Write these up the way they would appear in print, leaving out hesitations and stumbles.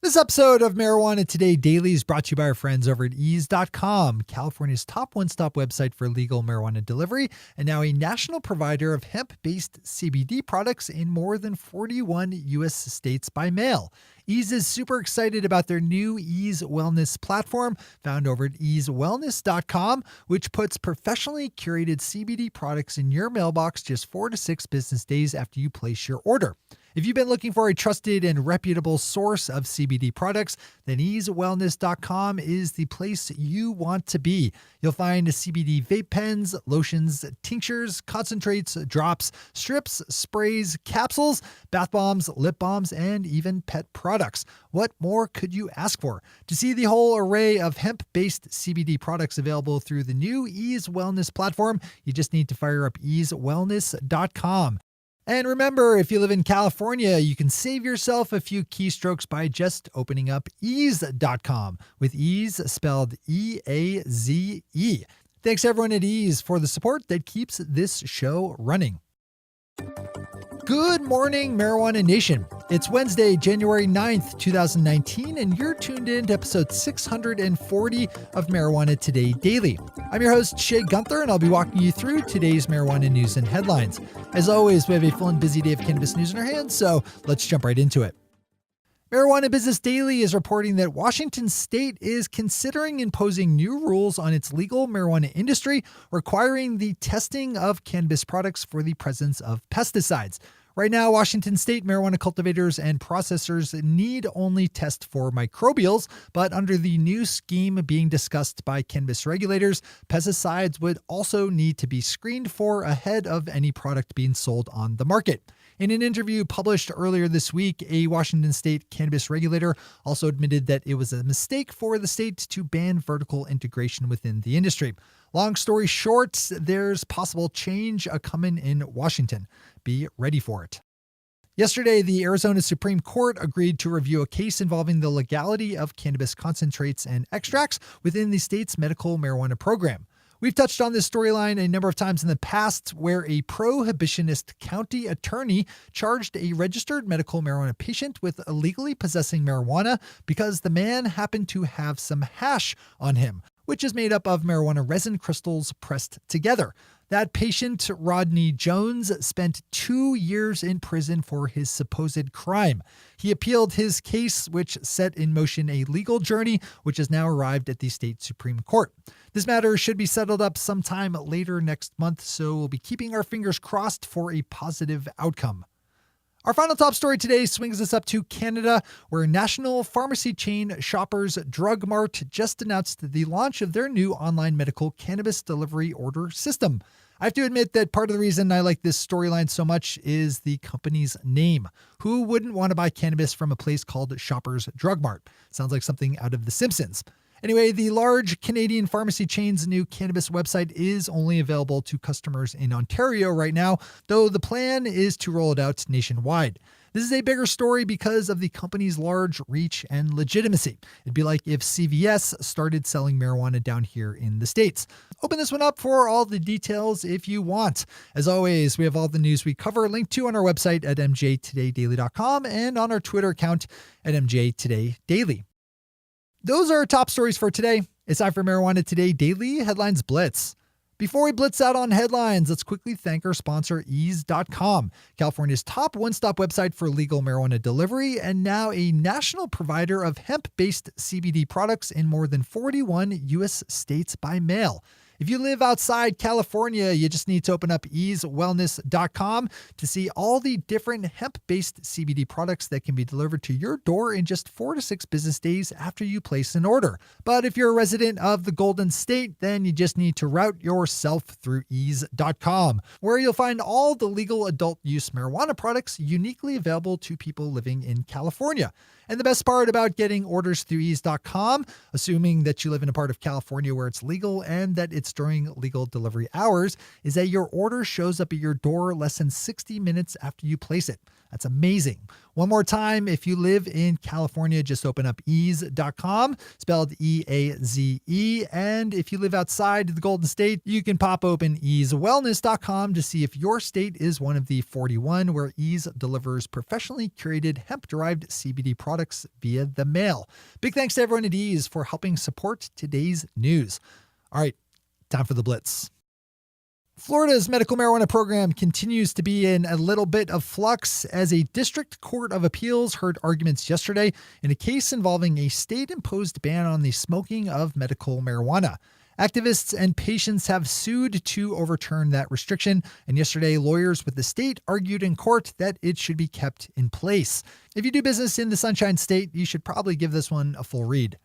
This episode of Marijuana Today Daily is brought to you by our friends over at ease.com, California's top one-stop website for legal marijuana delivery, and now a national provider of hemp-based CBD products in more than 41 U.S. states by mail. Ease is super excited about their new Ease Wellness platform, found over at easewellness.com, which puts professionally curated CBD products in your mailbox just 4 to 6 business days after you place your order. If you've been looking for a trusted and reputable source of CBD products, then easewellness.com is the place you want to be. You'll find CBD vape pens, lotions, tinctures, concentrates, drops, strips, sprays, capsules, bath bombs, lip balms, and even pet products. What more could you ask for? To see the whole array of hemp-based CBD products available through the new Ease Wellness platform, you just need to fire up easewellness.com. And remember, if you live in California, you can save yourself a few keystrokes by just opening up ease.com, with ease spelled E-A-Z-E. Thanks everyone at Ease for the support that keeps this show running. Good morning, Marijuana Nation. It's Wednesday, January 9th, 2019, and you're tuned in to episode 640 of Marijuana Today Daily. I'm your host, Shay Gunther, and I'll be walking you through today's marijuana news and headlines. As always, we have a full and busy day of cannabis news in our hands, so let's jump right into it. Marijuana Business Daily is reporting that Washington State is considering imposing new rules on its legal marijuana industry, requiring the testing of cannabis products for the presence of pesticides. Right now, Washington State marijuana cultivators and processors need only test for microbials, but under the new scheme being discussed by cannabis regulators, pesticides would also need to be screened for ahead of any product being sold on the market. In an interview published earlier this week, a Washington State cannabis regulator also admitted that it was a mistake for the state to ban vertical integration within the industry. Long story short, there's possible change coming in Washington. Be ready for it. Yesterday, the Arizona Supreme Court agreed to review a case involving the legality of cannabis concentrates and extracts within the state's medical marijuana program. We've touched on this storyline a number of times in the past, where a prohibitionist county attorney charged a registered medical marijuana patient with illegally possessing marijuana because the man happened to have some hash on him, which is made up of marijuana resin crystals pressed together. That patient, Rodney Jones, spent 2 years in prison for his supposed crime. He appealed his case, which set in motion a legal journey, which has now arrived at the state Supreme Court. This matter should be settled up sometime later next month, so we'll be keeping our fingers crossed for a positive outcome. Our final top story today swings us up to Canada, where national pharmacy chain Shoppers Drug Mart just announced the launch of their new online medical cannabis delivery order system. I have to admit that part of the reason I like this storyline so much is the company's name. Who wouldn't want to buy cannabis from a place called Shoppers Drug Mart? Sounds like something out of The Simpsons. Anyway, the large Canadian pharmacy chain's new cannabis website is only available to customers in Ontario right now, though the plan is to roll it out nationwide. This is a bigger story because of the company's large reach and legitimacy. It'd be like if CVS started selling marijuana down here in the States. Open this one up for all the details if you want. As always, we have all the news we cover linked to on our website at mjtodaydaily.com and on our Twitter account at mjtodaydaily. Those are our top stories for today. It's time for Marijuana Today Daily Headlines Blitz. Before we blitz out on headlines, let's quickly thank our sponsor, ease.com, California's top one-stop website for legal marijuana delivery and now a national provider of hemp-based CBD products in more than 41 U.S. states by mail. If you live outside California, you just need to open up easewellness.com to see all the different hemp-based CBD products that can be delivered to your door in just 4 to 6 business days after you place an order. But if you're a resident of the Golden State, then you just need to route yourself through ease.com, where you'll find all the legal adult use marijuana products uniquely available to people living in California. And the best part about getting orders through ease.com, assuming that you live in a part of California where it's legal and that it's during legal delivery hours, is that your order shows up at your door less than 60 minutes after you place it. That's amazing. One more time, if you live in California, just open up ease.com, spelled E-A-Z-E. And if you live outside the Golden State, you can pop open easewellness.com to see if your state is one of the 41 where Ease delivers professionally curated hemp-derived CBD products via the mail. Big thanks to everyone at Ease for helping support today's news. All right, time for the Blitz. Florida's medical marijuana program continues to be in a little bit of flux as a district court of appeals heard arguments yesterday in a case involving a state-imposed ban on the smoking of medical marijuana. Activists and patients have sued to overturn that restriction, and yesterday lawyers with the state argued in court that it should be kept in place. If you do business in the Sunshine State, you should probably give this one a full read.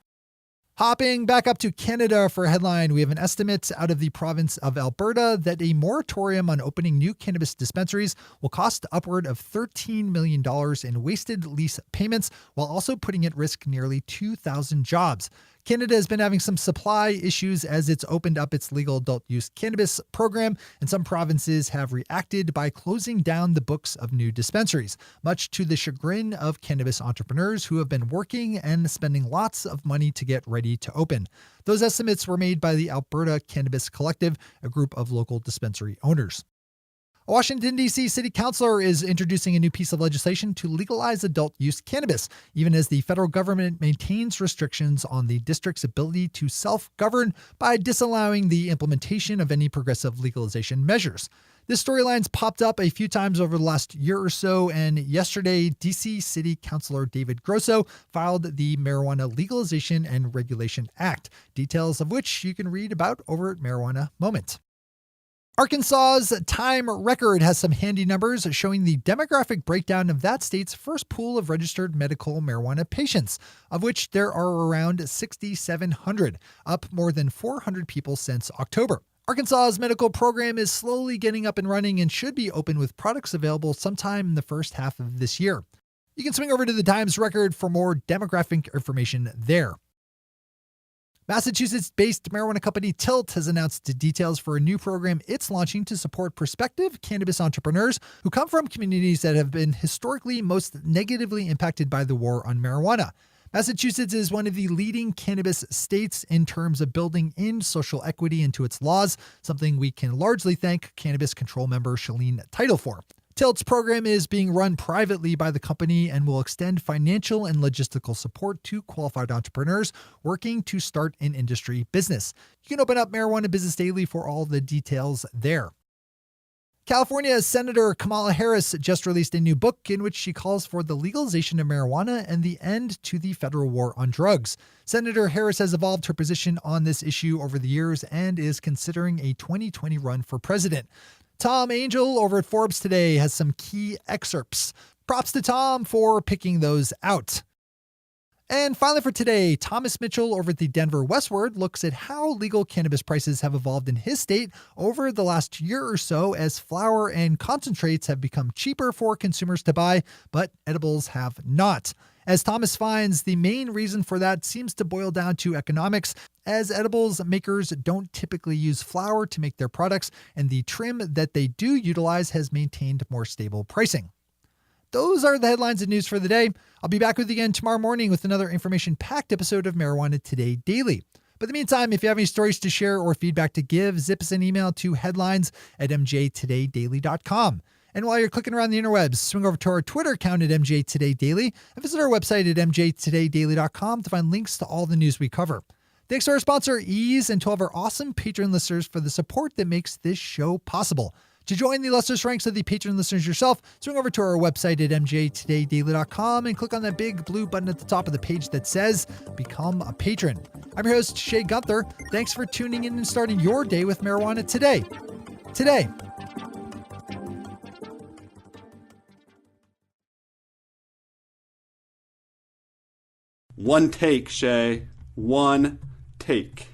Hopping back up to Canada for a headline, we have an estimate out of the province of Alberta that a moratorium on opening new cannabis dispensaries will cost upward of $13 million in wasted lease payments, while also putting at risk nearly 2,000 jobs. Canada has been having some supply issues as it's opened up its legal adult use cannabis program, and some provinces have reacted by closing down the books of new dispensaries, much to the chagrin of cannabis entrepreneurs who have been working and spending lots of money to get ready to open. Those estimates were made by the Alberta Cannabis Collective, a group of local dispensary owners. A Washington, D.C. city councilor is introducing a new piece of legislation to legalize adult use cannabis, even as the federal government maintains restrictions on the district's ability to self-govern by disallowing the implementation of any progressive legalization measures. This storyline's popped up a few times over the last year or so, and yesterday, D.C. City Councilor David Grosso filed the Marijuana Legalization and Regulation Act, details of which you can read about over at Marijuana Moment. Arkansas's Time Record has some handy numbers showing the demographic breakdown of that state's first pool of registered medical marijuana patients, of which there are around 6,700, up more than 400 people since October. Arkansas's medical program is slowly getting up and running and should be open with products available sometime in the first half of this year. You can swing over to the Times Record for more demographic information there. Massachusetts-based marijuana company Tilt has announced the details for a new program it's launching to support prospective cannabis entrepreneurs who come from communities that have been historically most negatively impacted by the war on marijuana. Massachusetts is one of the leading cannabis states in terms of building in social equity into its laws, something we can largely thank cannabis control member Shalene Title for. Tilt's program is being run privately by the company and will extend financial and logistical support to qualified entrepreneurs working to start an industry business. You can open up Marijuana Business Daily for all the details there. California Senator Kamala Harris just released a new book in which she calls for the legalization of marijuana and the end to the federal war on drugs. Senator Harris has evolved her position on this issue over the years and is considering a 2020 run for president. Tom Angel over at Forbes today has some key excerpts. Props to Tom for picking those out. And finally for today, Thomas Mitchell over at the Denver Westward looks at how legal cannabis prices have evolved in his state over the last year or so as flower and concentrates have become cheaper for consumers to buy, but edibles have not. As Thomas finds, the main reason for that seems to boil down to economics, as edibles makers don't typically use flower to make their products, and the trim that they do utilize has maintained more stable pricing. Those are the headlines and news for the day. I'll be back with you again tomorrow morning with another information-packed episode of Marijuana Today Daily. But in the meantime, if you have any stories to share or feedback to give, zip us an email to headlines@mjtodaydaily.com. And while you're clicking around the interwebs, swing over to our Twitter account at mjtodaydaily and visit our website at mjtodaydaily.com to find links to all the news we cover. Thanks to our sponsor, Ease, and to all of our awesome patron listeners for the support that makes this show possible. To join the illustrious ranks of the patron listeners yourself, swing over to our website at mjtodaydaily.com and click on that big blue button at the top of the page that says Become a Patron. I'm your host, Shay Gunther. Thanks for tuning in and starting your day with marijuana today. One take, Shay. One take.